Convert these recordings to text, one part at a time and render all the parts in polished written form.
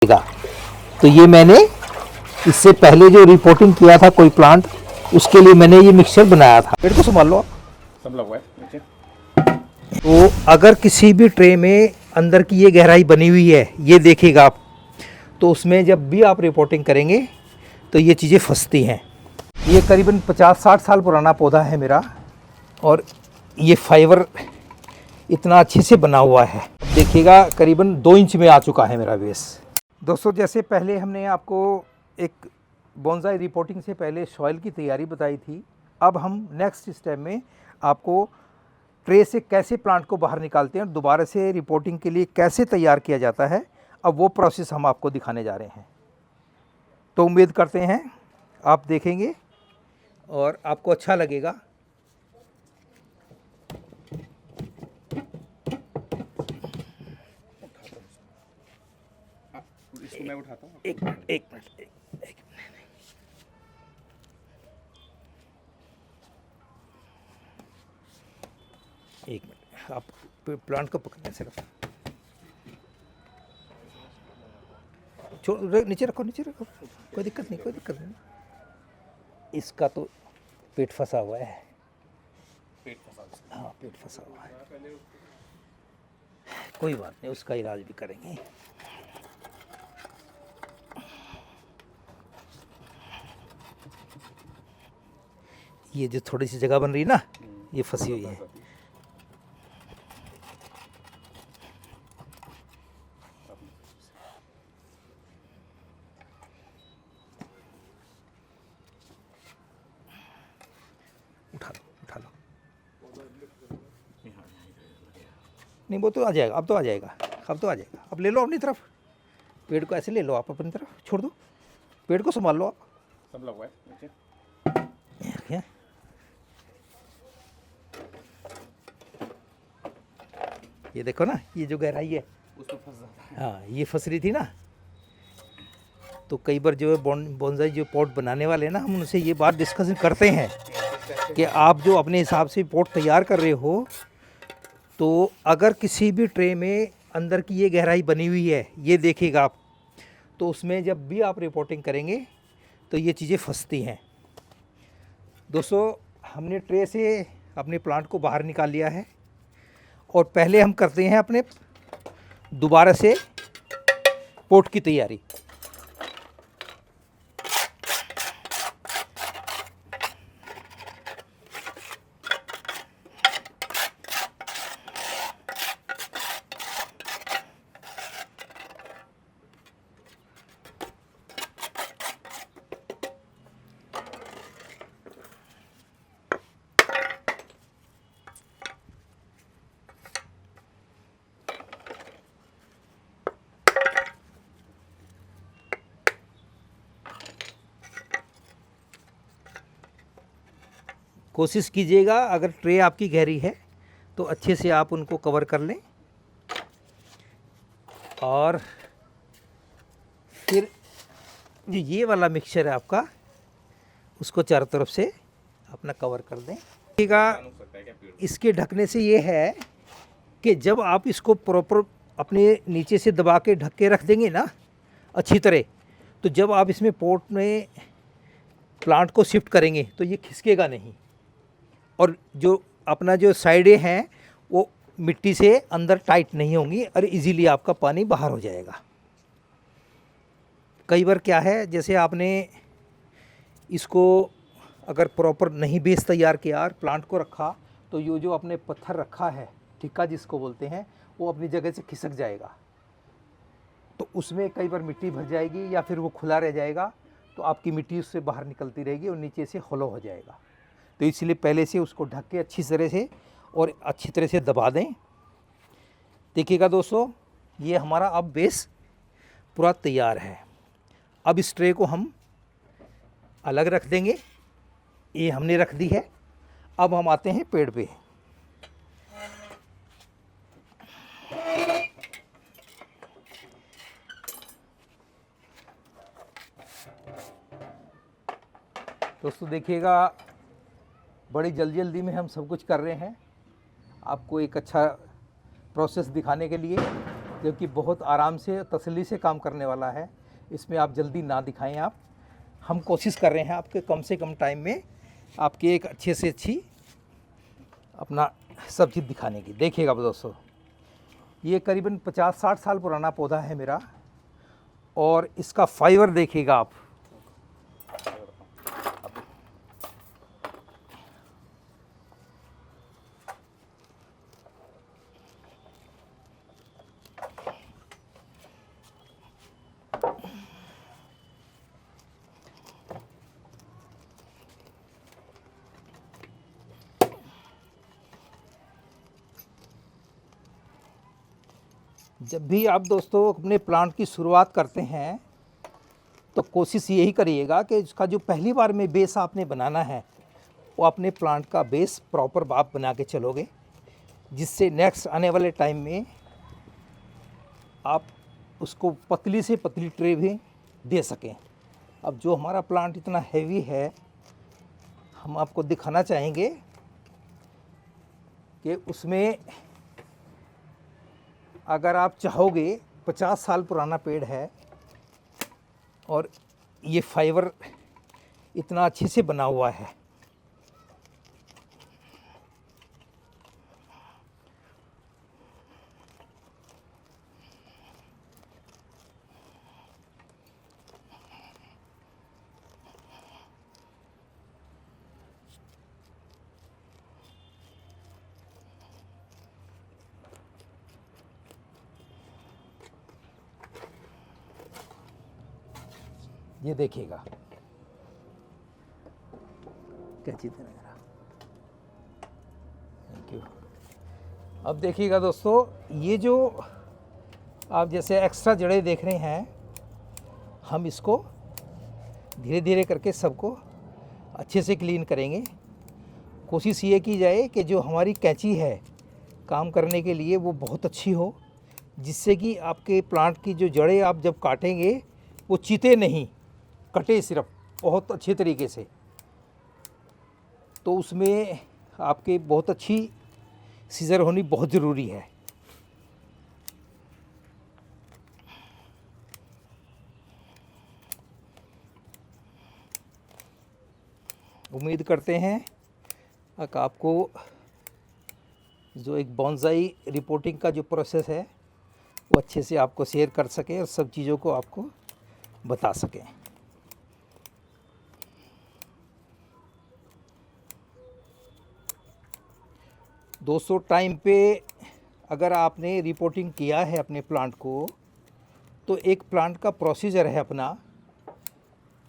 तो ये मैंने इससे पहले जो रिपोर्टिंग किया था कोई प्लांट, उसके लिए मैंने ये मिक्सचर बनाया था। पेड़ को संभाल लो आप। सब लगा हुआ है नीचे। तो अगर किसी भी ट्रे में अंदर की ये गहराई बनी हुई है, ये देखिएगा आप, तो उसमें जब भी आप रिपोर्टिंग करेंगे तो ये चीज़ें फंसती हैं। ये करीबन 50-60 साल पुराना पौधा है मेरा, और ये फाइबर इतना अच्छे से बना हुआ है। देखिएगा करीबन 2 इंच में आ चुका है मेरा बेस। दोस्तों, जैसे पहले हमने आपको एक बोनसाई रिपोर्टिंग से पहले सॉइल की तैयारी बताई थी, अब हम नेक्स्ट स्टेप में आपको ट्रे से कैसे प्लांट को बाहर निकालते हैं और दोबारा से रिपोर्टिंग के लिए कैसे तैयार किया जाता है, अब वो प्रोसेस हम आपको दिखाने जा रहे हैं। तो उम्मीद करते हैं आप देखेंगे और आपको अच्छा लगेगा। इसको मैं उठाता हूँ। एक मिनट आप प्लांट को पकड़ने से रखो, नीचे रखो, कोई दिक्कत नहीं। इसका तो पेट फंसा हुआ है। हाँ, पेट फंसा हुआ है, कोई बात नहीं, उसका इलाज भी करेंगे। ये जो थोड़ी सी जगह बन रही है ना, ये फंसी हुई है। उठा लो। नहीं, वो तो आ जाएगा, अब तो आ जाएगा। अब ले लो अपनी तरफ, पेड़ को ऐसे ले लो आप अपनी तरफ, छोड़ दो, पेड़ को संभाल लो आप। सब लगा हुआ है नीचे। ये देखो ना, ये जो गहराई है उसमें फंस जाता है। हाँ, ये फंस रही थी ना। तो कई बार जो है बोनसाई जो पॉट बनाने वाले हैं ना, हम उनसे ये बात डिस्कशन करते हैं कि आप जो अपने हिसाब से पॉट तैयार कर रहे हो, तो अगर किसी भी ट्रे में अंदर की ये गहराई बनी हुई है, ये देखिएगा आप, तो उसमें जब भी आप रिपोर्टिंग करेंगे तो ये चीज़ें फंसती हैं। दोस्तों, हमने ट्रे से अपने प्लांट को बाहर निकाल लिया है, और पहले हम करते हैं अपने दोबारा से पॉट की तैयारी। कोशिश कीजिएगा, अगर ट्रे आपकी गहरी है तो अच्छे से आप उनको कवर कर लें, और फिर जो ये वाला मिक्सचर है आपका, उसको चारों तरफ से अपना कवर कर दें। इसके ढकने से ये है कि जब आप इसको प्रॉपर अपने नीचे से दबा के ढक के रख देंगे ना अच्छी तरह, तो जब आप इसमें पॉट में प्लांट को शिफ्ट करेंगे तो ये खिसकेगा नहीं, और जो अपना जो साइडें हैं वो मिट्टी से अंदर टाइट नहीं होंगी, और इजीली आपका पानी बाहर हो जाएगा। कई बार क्या है, जैसे आपने इसको अगर प्रॉपर नहीं बेस तैयार किया और प्लांट को रखा, तो ये जो आपने पत्थर रखा है, ठिक्का जिसको बोलते हैं, वो अपनी जगह से खिसक जाएगा, तो उसमें कई बार मिट्टी भर जाएगी, या फिर वो खुला रह जाएगा, तो आपकी मिट्टी उससे बाहर निकलती रहेगी और नीचे से होलो हो जाएगा। तो इसलिए पहले से उसको ढक के अच्छी तरह से और अच्छी तरह से दबा दें। देखिएगा दोस्तों, ये हमारा अब बेस पूरा तैयार है। अब इस ट्रे को हम अलग रख देंगे, ये हमने रख दी है। अब हम आते हैं पेड़ पे। दोस्तों देखिएगा, बड़ी जल्दी में हम सब कुछ कर रहे हैं आपको एक अच्छा प्रोसेस दिखाने के लिए। जो कि बहुत आराम से तसल्ली से काम करने वाला है। इसमें आप जल्दी ना दिखाएं। आप हम कोशिश कर रहे हैं आपके कम से कम टाइम में आपकी एक अच्छे से अच्छी अपना सब चीज़ दिखाने की। देखिएगा दोस्तों, ये करीबन 50-60 साल पुराना पौधा है मेरा, और इसका फाइबर देखिएगा आप। जब भी आप दोस्तों अपने प्लांट की शुरुआत करते हैं तो कोशिश यही करिएगा कि इसका जो पहली बार में बेस आपने बनाना है वो अपने प्लांट का बेस प्रॉपर आप बना के चलोगे, जिससे नेक्स्ट आने वाले टाइम में आप उसको पतली से पतली ट्रे भी दे सकें। अब जो हमारा प्लांट इतना हैवी है, हम आपको दिखाना चाहेंगे कि उसमें अगर आप चाहोगे 50 साल पुराना पेड़ है और ये फाइबर इतना अच्छे से बना हुआ है। ये देखिएगा कैची देना जरा। Thank you. अब देखिएगा दोस्तों, ये जो आप जैसे एक्स्ट्रा जड़ें देख रहे हैं, हम इसको धीरे धीरे करके सबको अच्छे से क्लीन करेंगे। कोशिश ये की जाए कि जो हमारी कैंची है काम करने के लिए वो बहुत अच्छी हो, जिससे कि आपके प्लांट की जो जड़ें आप जब काटेंगे वो चिते नहीं, कटे सिर्फ बहुत अच्छे तरीके से। तो उसमें आपके बहुत अच्छी सीजर होनी बहुत ज़रूरी है। उम्मीद करते हैं कि आपको जो एक बॉन्साई रिपोर्टिंग का जो प्रोसेस है वो अच्छे से आपको शेयर कर सकें और सब चीज़ों को आपको बता सकें। दोस्तों, टाइम पे अगर आपने रिपोर्टिंग किया है अपने प्लांट को, तो एक प्लांट का प्रोसीजर है अपना।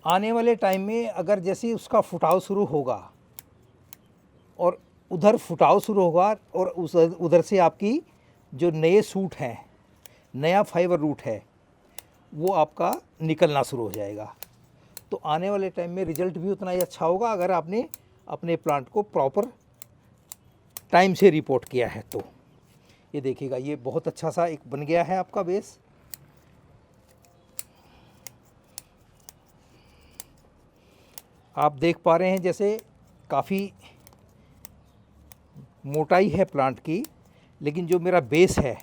आने वाले टाइम में अगर जैसे उसका फुटाव शुरू होगा और उधर फुटाव शुरू होगा और उधर से आपकी जो नए सूट हैं, नया फाइबर रूट है, वो आपका निकलना शुरू हो जाएगा। तो आने वाले टाइम में रिजल्ट भी उतना ही अच्छा होगा अगर आपने अपने प्लांट को प्रॉपर टाइम से रिपोर्ट किया है। तो ये देखिएगा, ये बहुत अच्छा सा एक बन गया है आपका बेस। आप देख पा रहे हैं जैसे काफ़ी मोटाई है प्लांट की, लेकिन जो मेरा बेस है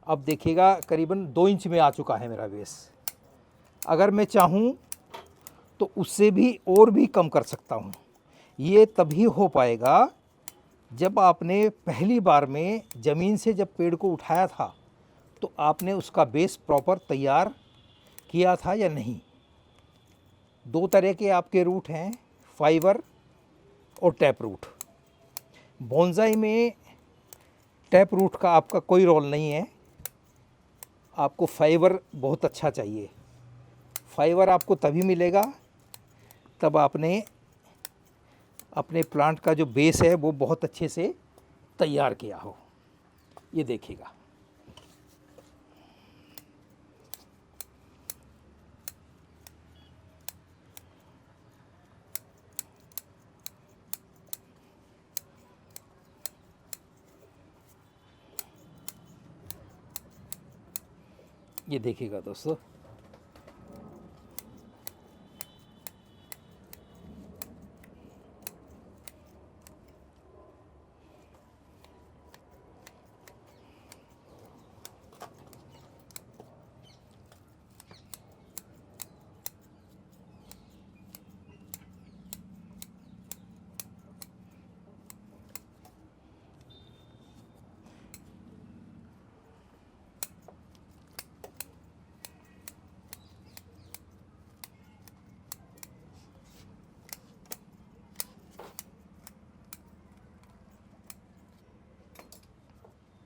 अब देखिएगा करीबन 2 इंच में आ चुका है मेरा बेस। अगर मैं चाहूँ तो उससे भी और भी कम कर सकता हूँ। ये तभी हो पाएगा जब आपने पहली बार में ज़मीन से जब पेड़ को उठाया था तो आपने उसका बेस प्रॉपर तैयार किया था या नहीं। 2 तरह के आपके रूट हैं, फाइबर और टैप रूट। बोनसाई में टैप रूट का आपका कोई रोल नहीं है, आपको फाइबर बहुत अच्छा चाहिए। फाइबर आपको तभी मिलेगा तब आपने अपने प्लांट का जो बेस है वो बहुत अच्छे से तैयार किया हो। ये देखिएगा, ये देखिएगा दोस्तों।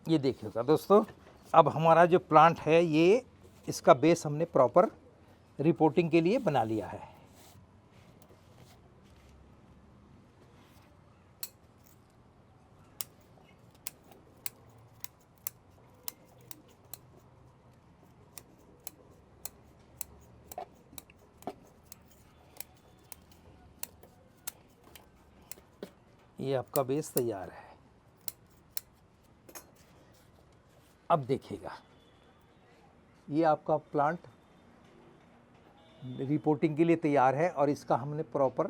ये देखिएगा दोस्तों, अब हमारा जो प्लांट है ये इसका बेस हमने प्रॉपर रिपोर्टिंग के लिए बना लिया है। ये आपका बेस तैयार है। अब देखिएगा, ये आपका प्लांट रिपोर्टिंग के लिए तैयार है और इसका हमने प्रॉपर,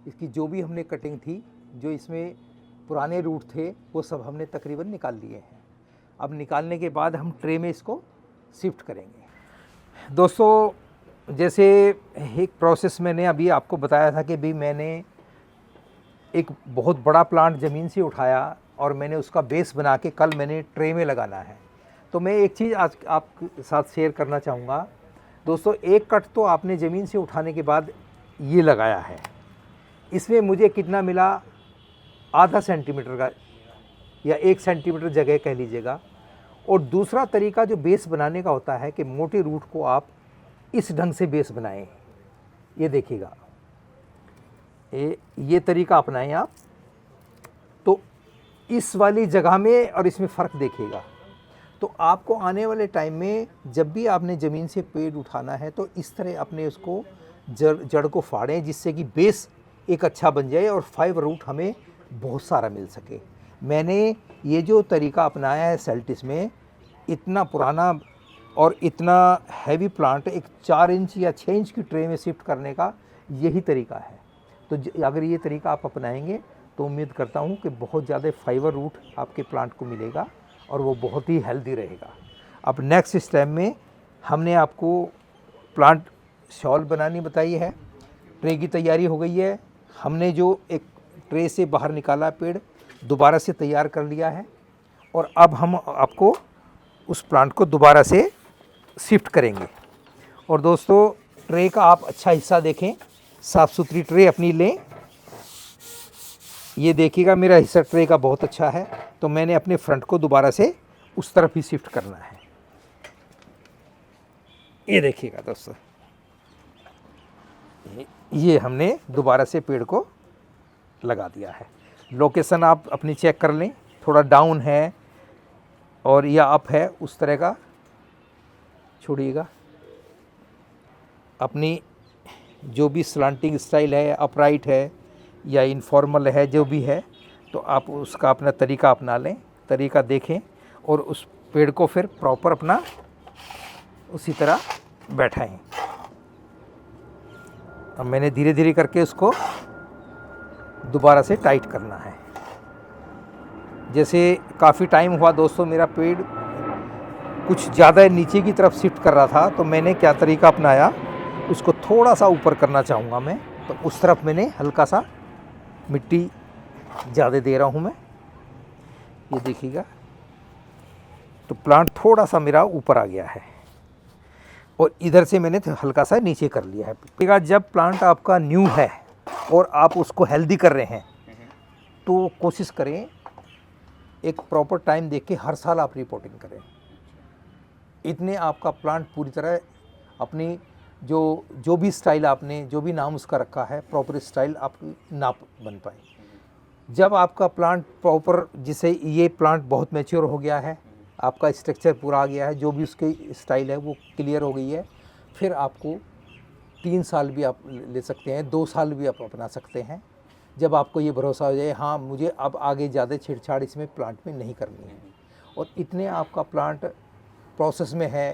इसकी जो भी हमने कटिंग थी, जो इसमें पुराने रूट थे, वो सब हमने तकरीबन निकाल लिए हैं। अब निकालने के बाद हम ट्रे में इसको शिफ्ट करेंगे। दोस्तों, जैसे एक प्रोसेस मैंने अभी आपको बताया था कि भी मैंने एक बहुत बड़ा प्लांट ज़मीन से उठाया और मैंने उसका बेस बना के कल मैंने ट्रे में लगाना है। तो मैं एक चीज़ आज आपके साथ शेयर करना चाहूँगा। दोस्तों, एक कट तो आपने ज़मीन से उठाने के बाद ये लगाया है, इसमें मुझे कितना मिला, आधा सेंटीमीटर का या 1 सेंटीमीटर जगह कह लीजिएगा। और दूसरा तरीका जो बेस बनाने का होता है कि मोटे रूट को आप इस ढंग से बेस बनाएं। ये देखिएगा, ये तरीका अपनाएं आप, तो इस वाली जगह में और इसमें फ़र्क देखिएगा। तो आपको आने वाले टाइम में जब भी आपने ज़मीन से पेड़ उठाना है तो इस तरह अपने उसको जड़ को फाड़ें, जिससे कि बेस एक अच्छा बन जाए और फाइबर रूट हमें बहुत सारा मिल सके। मैंने ये जो तरीका अपनाया है सेल्टिस में, इतना पुराना और इतना हैवी प्लांट एक 4 इंच या 6 इंच की ट्रे में शिफ्ट करने का यही तरीका है। तो अगर ये तरीका आप अपनाएंगे तो उम्मीद करता हूँ कि बहुत ज़्यादा फाइबर रूट आपके प्लांट को मिलेगा और वो बहुत ही हेल्दी रहेगा। अब नेक्स्ट स्टेप में हमने आपको प्लांट शॉल बनानी बताई है। ट्रे की तैयारी हो गई है। हमने जो एक ट्रे से बाहर निकाला पेड़, दोबारा से तैयार कर लिया है और अब हम आपको उस प्लांट को दोबारा से शिफ्ट करेंगे। और दोस्तों, ट्रे का आप अच्छा हिस्सा देखें, साफ़ सुथरी ट्रे अपनी लें। ये देखिएगा, मेरा हिस्सा ट्रे का बहुत अच्छा है, तो मैंने अपने फ्रंट को दोबारा से उस तरफ ही शिफ्ट करना है। ये देखिएगा दोस्तों, ये हमने दोबारा से पेड़ को लगा दिया है। लोकेशन आप अपनी चेक कर लें, थोड़ा डाउन है और या अप है, उस तरह का छोड़िएगा। अपनी जो भी स्लांटिंग स्टाइल है, अपराइट है या इनफॉर्मल है, जो भी है, तो आप उसका अपना तरीका अपना लें, तरीका देखें और उस पेड़ को फिर प्रॉपर अपना उसी तरह बैठाएं। अब मैंने धीरे धीरे करके उसको दोबारा से टाइट करना है। जैसे काफ़ी टाइम हुआ दोस्तों, मेरा पेड़ कुछ ज़्यादा नीचे की तरफ शिफ्ट कर रहा था, तो मैंने क्या तरीका अपनाया, उसको थोड़ा सा ऊपर करना चाहूँगा मैं, तो उस तरफ मैंने हल्का सा मिट्टी ज़्यादा दे रहा हूँ मैं। ये देखिएगा, तो प्लांट थोड़ा सा मेरा ऊपर आ गया है और इधर से मैंने हल्का सा नीचे कर लिया है। जब प्लांट आपका न्यू है और आप उसको हेल्दी कर रहे हैं, तो कोशिश करें एक प्रॉपर टाइम देख के हर साल आप रिपोर्टिंग करें। इतने आपका प्लांट पूरी तरह अपनी जो भी स्टाइल आपने, जो भी नाम उसका रखा है, प्रॉपर स्टाइल आपकी नाप बन पाए। जब आपका प्लांट प्रॉपर, जिसे ये प्लांट बहुत मैच्योर हो गया है, आपका स्ट्रक्चर पूरा आ गया है, जो भी उसकी स्टाइल है वो क्लियर हो गई है, फिर आपको 3 साल भी आप ले सकते हैं, 2 साल भी आप अपना सकते हैं। जब आपको ये भरोसा हो जाए, हाँ मुझे अब आगे ज़्यादा छेड़छाड़ इसमें प्लांट में नहीं करनी है, और इतने आपका प्लांट प्रोसेस में है,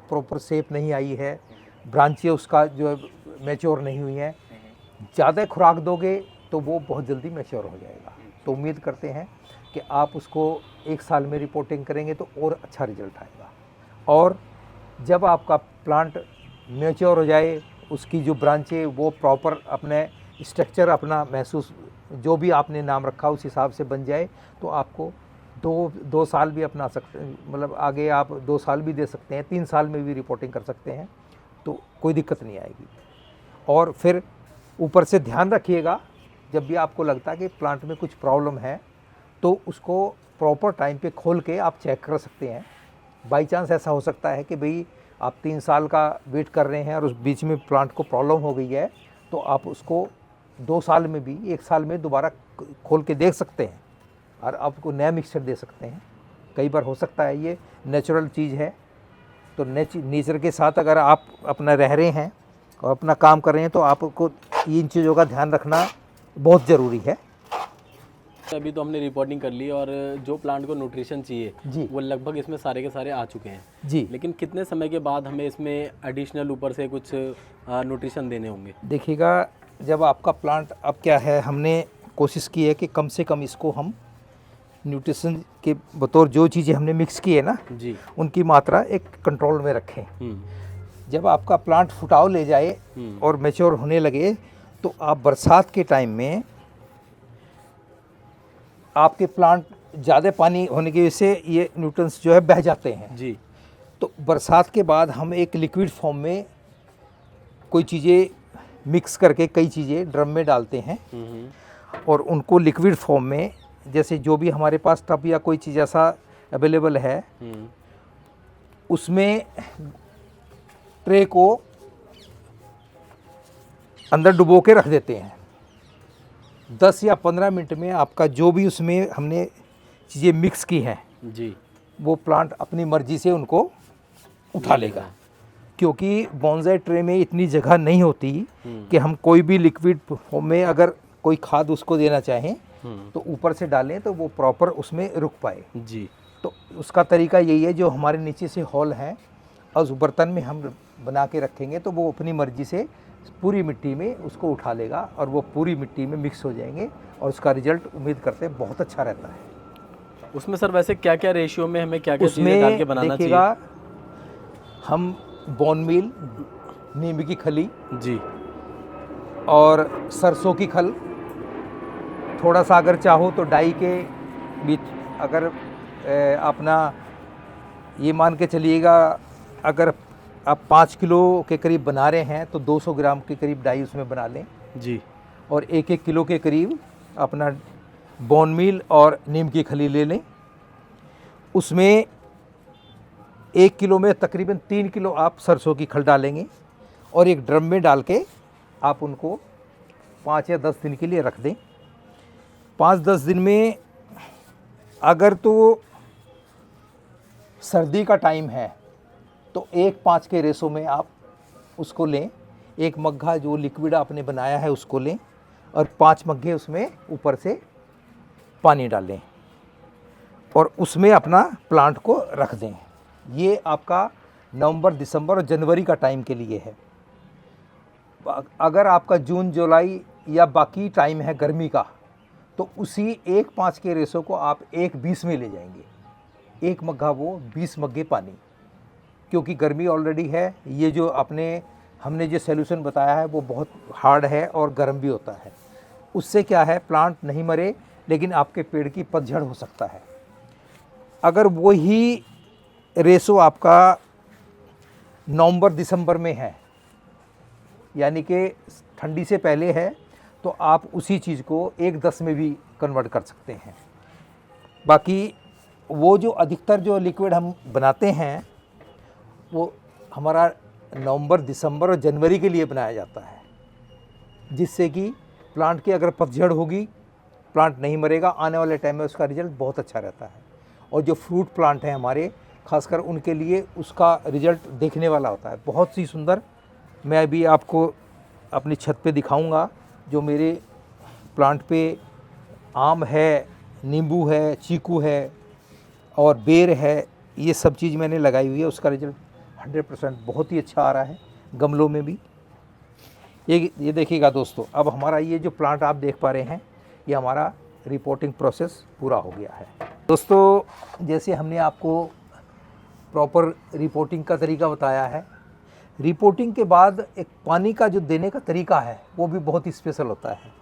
प्रॉपर शेप नहीं आई है, ब्रांचें उसका जो मैच्योर नहीं हुई हैं, ज़्यादा खुराक दोगे तो वो बहुत जल्दी मैच्योर हो जाएगा। तो उम्मीद करते हैं कि आप उसको 1 साल में रिपोर्टिंग करेंगे तो और अच्छा रिजल्ट आएगा। और जब आपका प्लांट मैच्योर हो जाए, उसकी जो ब्रांचें वो प्रॉपर अपने स्ट्रक्चर अपना महसूस, जो भी आपने नाम रखा उस हिसाब से बन जाए, तो आपको 2 साल भी अपना सकते हैं, मतलब आगे आप 2 साल भी दे सकते हैं, 3 साल में भी रिपोर्टिंग कर सकते हैं, तो कोई दिक्कत नहीं आएगी। और फिर ऊपर से ध्यान रखिएगा, जब भी आपको लगता है कि प्लांट में कुछ प्रॉब्लम है, तो उसको प्रॉपर टाइम पे खोल के आप चेक कर सकते हैं। बाई चांस ऐसा हो सकता है कि भाई आप 3 साल का वेट कर रहे हैं और उस बीच में प्लांट को प्रॉब्लम हो गई है, तो आप उसको 2 साल में भी 1 साल में दोबारा खोल के देख सकते हैं और आपको नया मिक्सचर दे सकते हैं। कई बार हो सकता है, ये नेचुरल चीज़ है। तो नेचर के साथ अगर आप अपना रह रहे हैं और अपना काम कर रहे हैं तो आपको इन चीज़ों का ध्यान रखना बहुत ज़रूरी है। अभी तो हमने रिपोर्टिंग कर ली और जो प्लांट को न्यूट्रिशन जी। चाहिए वो लगभग इसमें सारे के सारे आ चुके हैं जी, लेकिन कितने समय के बाद हमें इसमें एडिशनल ऊपर से कुछ न्यूट्रिशन देने होंगे? देखिएगा, जब आपका प्लांट अब क्या है, हमने कोशिश की है कि कम से कम इसको हम न्यूट्रिशन के बतौर जो चीज़ें हमने मिक्स की है ना, जी। उनकी मात्रा एक कंट्रोल में रखें। जब आपका प्लांट फुटाव ले जाए और मैच्योर होने लगे तो आप बरसात के टाइम में आपके प्लांट ज़्यादा पानी होने की वजह से ये न्यूट्रिएंट्स जो है बह जाते हैं। जी। तो बरसात के बाद हम एक लिक्विड फॉर्म में कोई चीज़ें मिक्स करके कई चीज़ें ड्रम में डालते हैं और उनको लिक्विड फॉर्म में, जैसे जो भी हमारे पास टब या कोई चीज़ ऐसा अवेलेबल है, उसमें ट्रे को अंदर डुबो के रख देते हैं। 10 या 15 मिनट में आपका जो भी उसमें हमने चीज़ें मिक्स की हैं जी, वो प्लांट अपनी मर्जी से उनको उठा लेगा। क्योंकि बॉन्साई ट्रे में इतनी जगह नहीं होती कि हम कोई भी लिक्विड फॉर्म में अगर कोई खाद उसको देना चाहें तो ऊपर से डालें तो वो प्रॉपर उसमें रुक पाए। जी। तो उसका तरीका यही है, जो हमारे नीचे से हॉल है और उस बर्तन में हम बना के रखेंगे तो वो अपनी मर्जी से पूरी मिट्टी में उसको उठा लेगा और वो पूरी मिट्टी में मिक्स हो जाएंगे और उसका रिजल्ट उम्मीद करते हैं बहुत अच्छा रहता है। उसमें सर वैसे क्या क्या रेशियो में हमें क्या क्या चीज़ें उसमें डाल के बनाना देखिएगा, चाहिए? हम बोन मील, नीम की खली जी। और सरसों की खल, थोड़ा सा अगर चाहो तो डाई के बीच, अगर अपना ये मान के चलिएगा, अगर आप 5 किलो के करीब बना रहे हैं तो 200 ग्राम के करीब डाई उसमें बना लें जी। और 1-1 किलो के करीब अपना बोन मील और नीम की खली ले लें। उसमें 1 किलो में तकरीबन 3 किलो आप सरसों की खल डालेंगे और एक ड्रम में डाल के आप उनको 5 या 10 दिन के लिए रख दें। 5-10 दिन में अगर तो सर्दी का टाइम है तो 1-5 के रेशो में आप उसको लें। 1 मग्घा जो लिक्विड आपने बनाया है उसको लें और 5 मग्घे उसमें ऊपर से पानी डालें और उसमें अपना प्लांट को रख दें। ये आपका नवंबर, दिसंबर और जनवरी का टाइम के लिए है। अगर आपका जून, जुलाई या बाकी टाइम है गर्मी का तो उसी 1-5 के रेशो को आप 1-20 में ले जाएंगे। 1 मग्घा वो 20 मग्घे पानी, क्योंकि गर्मी ऑलरेडी है। ये जो हमने जो सॉल्यूशन बताया है वो बहुत हार्ड है और गर्म भी होता है। उससे क्या है, प्लांट नहीं मरे लेकिन आपके पेड़ की पतझड़ हो सकता है। अगर वही रेशो आपका नवंबर दिसंबर में है, यानी कि ठंडी से पहले है, तो आप उसी चीज़ को 1-10 में भी कन्वर्ट कर सकते हैं। बाकी वो जो अधिकतर जो लिक्विड हम बनाते हैं वो हमारा नवंबर, दिसंबर और जनवरी के लिए बनाया जाता है, जिससे कि प्लांट की अगर पतझड़ होगी, प्लांट नहीं मरेगा, आने वाले टाइम में उसका रिजल्ट बहुत अच्छा रहता है। और जो फ्रूट प्लांट हैं हमारे, खासकर उनके लिए उसका रिजल्ट देखने वाला होता है, बहुत ही सुंदर। मैं अभी आपको अपनी छत पे दिखाऊंगा, जो मेरे प्लांट पे आम है, नींबू है, चीकू है और बेर है, ये सब चीज़ मैंने लगाई हुई है। उसका रिजल्ट 100% बहुत ही अच्छा आ रहा है, गमलों में भी। ये देखिएगा दोस्तों, अब हमारा ये जो प्लांट आप देख पा रहे हैं, ये हमारा रिपोर्टिंग प्रोसेस पूरा हो गया है। दोस्तों, जैसे हमने आपको प्रॉपर रिपोर्टिंग का तरीका बताया है, रिपोर्टिंग के बाद एक पानी का जो देने का तरीका है वो भी बहुत ही स्पेशल होता है।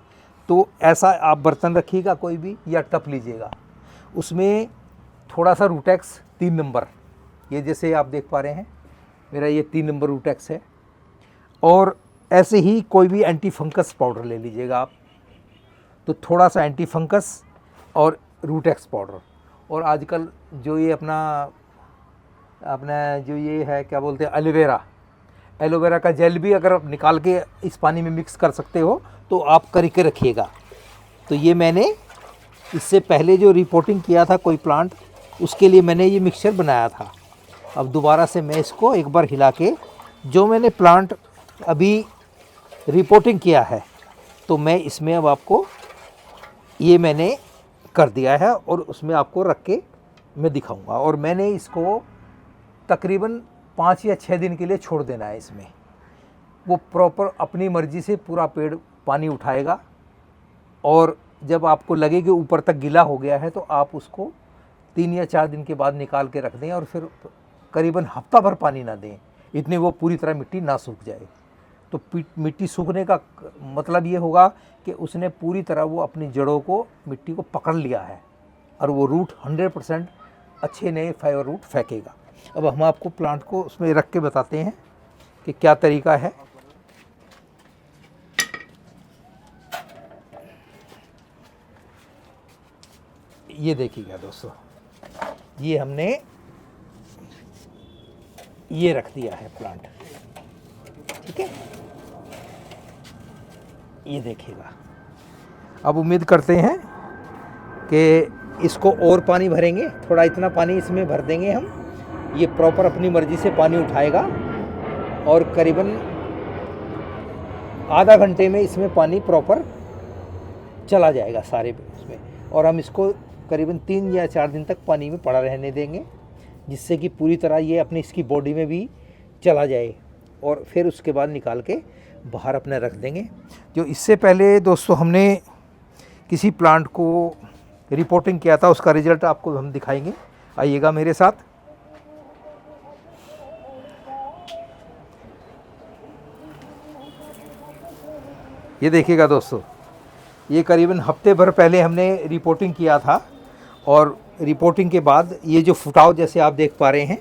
तो ऐसा आप बर्तन रखिएगा कोई भी या टप लीजिएगा, उसमें थोड़ा सा रूटेक्स 3 नंबर, ये जैसे आप देख पा रहे हैं मेरा ये 3 नंबर रूटेक्स है, और ऐसे ही कोई भी एंटी फंगस पाउडर ले लीजिएगा आप, तो थोड़ा सा एंटी फंगस और रूटेक्स पाउडर, और आजकल जो ये अपना जो ये है क्या बोलते हैं एलोवेरा का जेल भी अगर आप निकाल के इस पानी में मिक्स कर सकते हो तो आप करके रखिएगा। तो ये मैंने इससे पहले जो रिपोर्टिंग किया था कोई प्लांट, उसके लिए मैंने ये मिक्सचर बनाया था। अब दोबारा से मैं इसको एक बार हिला के, जो मैंने प्लांट अभी रिपोर्टिंग किया है तो मैं इसमें अब आपको ये मैंने कर दिया है और उसमें आपको रख के मैं दिखाऊंगा। और मैंने इसको तकरीबन 5 या 6 दिन के लिए छोड़ देना है। इसमें वो प्रॉपर अपनी मर्ज़ी से पूरा पेड़ पानी उठाएगा और जब आपको लगे कि ऊपर तक गीला हो गया है तो आप उसको 3 या 4 दिन के बाद निकाल के रख दें और फिर करीबन हफ्ता भर पानी ना दें, इतने वो पूरी तरह मिट्टी ना सूख जाए। तो मिट्टी सूखने का मतलब ये होगा कि उसने पूरी तरह वो अपनी जड़ों को, मिट्टी को पकड़ लिया है और वो रूट 100% अच्छे नए फाइबर रूट फेंकेगा। अब हम आपको प्लांट को उसमें रख के बताते हैं कि क्या तरीका है। ये देखिएगा दोस्तों, ये हमने ये रख दिया है प्लांट, ठीक है। ये देखिएगा, अब उम्मीद करते हैं कि इसको और पानी भरेंगे, थोड़ा इतना पानी इसमें भर देंगे हम। ये प्रॉपर अपनी मर्ज़ी से पानी उठाएगा और करीबन आधा घंटे में इसमें पानी प्रॉपर चला जाएगा सारे उसमें। और हम इसको करीबन 3 या 4 दिन तक पानी में पड़ा रहने देंगे, जिससे कि पूरी तरह ये अपनी इसकी बॉडी में भी चला जाए और फिर उसके बाद निकाल के बाहर अपने रख देंगे। जो इससे पहले दोस्तों हमने किसी प्लांट को रिपोर्टिंग किया था, उसका रिज़ल्ट आपको हम दिखाएंगे, आइएगा मेरे साथ। ये देखिएगा दोस्तों, ये करीबन हफ्ते भर पहले हमने रिपोर्टिंग किया था और रिपोर्टिंग के बाद ये जो फुटाव जैसे आप देख पा रहे हैं,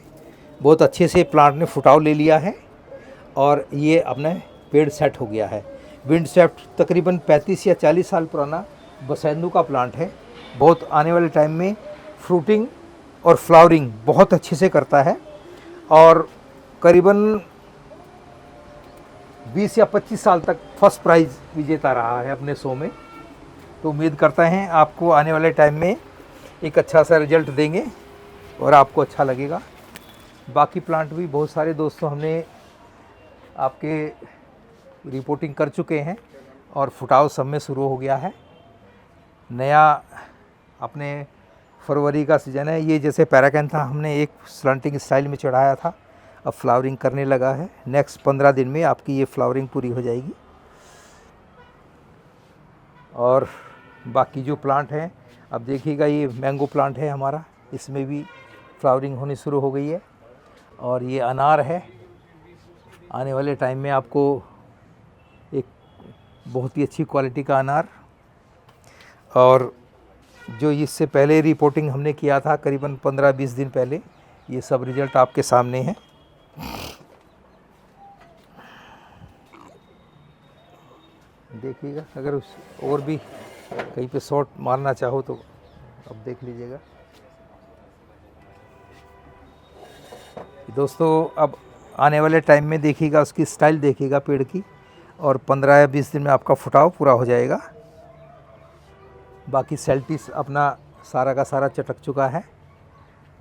बहुत अच्छे से प्लांट ने फुटाव ले लिया है और ये अपना पेड़ सेट हो गया है। विंड सेफ्ट तकरीबन 35 या 40 साल पुराना बसेंदू का प्लांट है। बहुत आने वाले टाइम में फ्रूटिंग और फ्लावरिंग बहुत अच्छे से करता है और करीबन 20 या 25 साल तक फर्स्ट प्राइज़ विजेता रहा है अपने शो में। तो उम्मीद करता हैं आपको आने वाले टाइम में एक अच्छा सा रिजल्ट देंगे और आपको अच्छा लगेगा। बाकी प्लांट भी बहुत सारे दोस्तों हमने आपके रिपोर्टिंग कर चुके हैं और फुटाव सब में शुरू हो गया है। नया अपने फरवरी का सीज़न है। ये जैसे पैराकैंथा हमने एक स्लंटिंग स्टाइल में चढ़ाया था, अब फ्लावरिंग करने लगा है। नेक्स्ट 15 दिन में आपकी ये फ्लावरिंग पूरी हो जाएगी। और बाकी जो प्लांट हैं, अब देखिएगा ये मैंगो प्लांट है हमारा, इसमें भी फ्लावरिंग होनी शुरू हो गई है। और ये अनार है, आने वाले टाइम में आपको एक बहुत ही अच्छी क्वालिटी का अनार। और जो इससे पहले रिपोर्टिंग हमने किया था करीबन 15-20 दिन पहले, ये सब रिज़ल्ट आपके सामने हैं। देखिएगा, अगर उस और भी कहीं पे शॉट मारना चाहो तो अब देख लीजिएगा दोस्तों। अब आने वाले टाइम में देखिएगा, उसकी स्टाइल देखिएगा पेड़ की, और 15 या 20 दिन में आपका फुटाव पूरा हो जाएगा। बाकी सेल्टिस अपना सारा का सारा चटक चुका है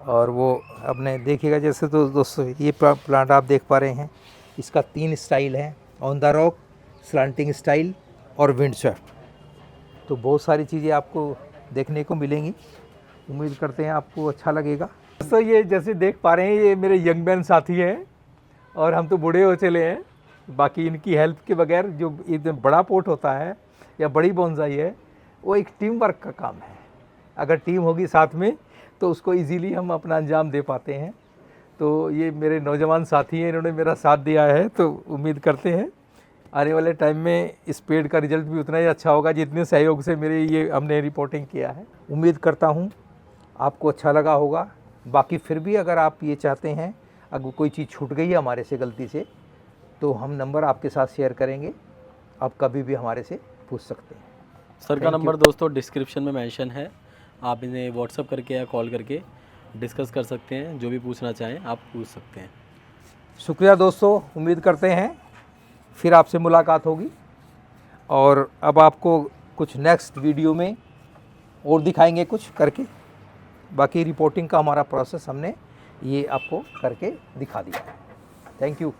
और वो अपने देखिएगा। जैसे तो दोस्तों ये प्लांट आप देख पा रहे हैं, इसका 3 स्टाइल है, on the rock, slanting style और विंड स्वेप्ट। तो बहुत सारी चीज़ें आपको देखने को मिलेंगी। उम्मीद करते हैं आपको अच्छा लगेगा। दोस्तों ये जैसे देख पा रहे हैं, ये मेरे यंग मैन साथी हैं और हम तो बूढ़े हो चले हैं। बाकी इनकी हेल्प के बगैर जो एकदम बड़ा पोट होता है या बड़ी बोनसाई है, वो एक टीम वर्क का काम है। अगर टीम होगी साथ में तो उसको इजीली हम अपना अंजाम दे पाते हैं। तो ये मेरे नौजवान साथी हैं, इन्होंने मेरा साथ दिया है। तो उम्मीद करते हैं आने वाले टाइम में इस पेड़ का रिज़ल्ट भी उतना ही अच्छा होगा जितने सहयोग से मेरे ये हमने रिपोर्टिंग किया है। उम्मीद करता हूँ आपको अच्छा लगा होगा। बाकी फिर भी अगर आप ये चाहते हैं, अगर कोई चीज़ छूट गई है हमारे से गलती से, तो हम नंबर आपके साथ शेयर करेंगे, आप कभी भी हमारे से पूछ सकते हैं। सर का नंबर दोस्तों डिस्क्रिप्शन में मेंशन है, आप इन्हें व्हाट्सअप करके या कॉल करके डिस्कस कर सकते हैं, जो भी पूछना चाहें आप पूछ सकते हैं। शुक्रिया दोस्तों, उम्मीद करते हैं फिर आपसे मुलाकात होगी और अब आपको कुछ नेक्स्ट वीडियो में और दिखाएंगे कुछ करके। बाकी रिपोर्टिंग का हमारा प्रोसेस हमने ये आपको करके दिखा दिया। Thank you.